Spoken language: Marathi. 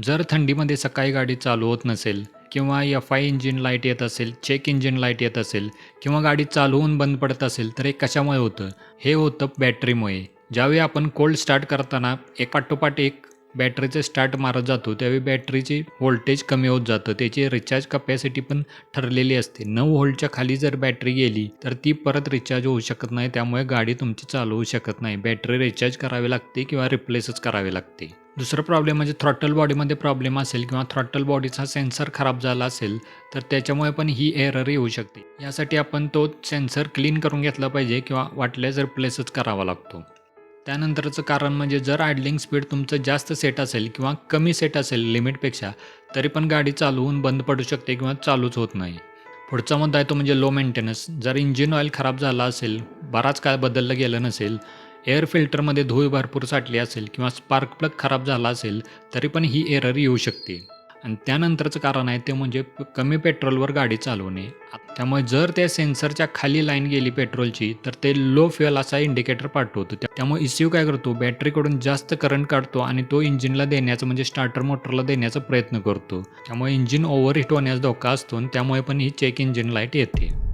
जर थंडीमध्ये सकाळी गाडी चालू होत नसेल किंवा एफ-आय इंजिन लाईट येत असेल, चेक इंजिन लाईट येत असेल किंवा गाडी चालू होऊन बंद पडत असेल, तर हे कशामुळे होतं? हे होतं बॅटरीमुळे. ज्यावेळी आपण कोल्ड स्टार्ट करताना एक पाठोपाठ एक बॅटरीचं स्टार्ट मारत जातो, त्यावेळी बॅटरीची व्होल्टेज कमी होत जातं. त्याची रिचार्ज कपॅसिटी पण ठरलेली असते. 9 व्होल्टच्या खाली जर बॅटरी गेली, तर ती परत रिचार्ज होऊ शकत नाही. त्यामुळे गाडी तुमची चालू होऊ शकत नाही. बॅटरी रिचार्ज करावी लागते किंवा रिप्लेसच करावी लागते. दुसरा प्रॉब्लेम म्हणजे थ्रॉटल बॉडीमध्ये प्रॉब्लेम असेल किंवा थ्रॉटल बॉडीचा सेन्सर खराब झाला असेल, तर त्याच्यामुळे पण ही एरर येऊ शकते. यासाठी आपण तो सेन्सर क्लीन करून घेतला पाहिजे किंवा वाटल्यास रिप्लेसच करावा लागतो. त्यानंतरचं कारण म्हणजे जर आयडलिंग स्पीड तुमचं जास्त सेट असेल किंवा कमी सेट असेल लिमिटपेक्षा, तरी पण गाडी चालू होऊन बंद पडू शकते किंवा चालूच होत नाही. पुढचा मुद्दा आहे तो म्हणजे लो मेंटेनन्स. जर इंजिन ऑइल खराब झाला असेल, बराच काळ बदललं गेलं नसेल, एअर फिल्टरमध्ये धूळ भरपूर साठली असेल किंवा स्पार्क प्लग खराब झाला असेल, तरी पण ही एरर येऊ शकते. आणि त्यानंतरचं कारण आहे ते म्हणजे कमी पेट्रोलवर गाडी चालवणे. त्यामुळे जर त्या सेन्सरच्या खाली लाईन गेली पेट्रोलची, तर ते लो फ्युअल असा इंडिकेटर पाठवतो. त्यामुळे ECU काय करतो, बॅटरीकडून जास्त करंट काढतो आणि तो इंजिनला देण्याचा म्हणजे स्टार्टर मोटरला देण्याचा प्रयत्न करतो. त्यामुळे इंजिन ओव्हरहीट होण्याचा धोका असतो आणि त्यामुळे पण ही चेक इंजिन लाईट येते.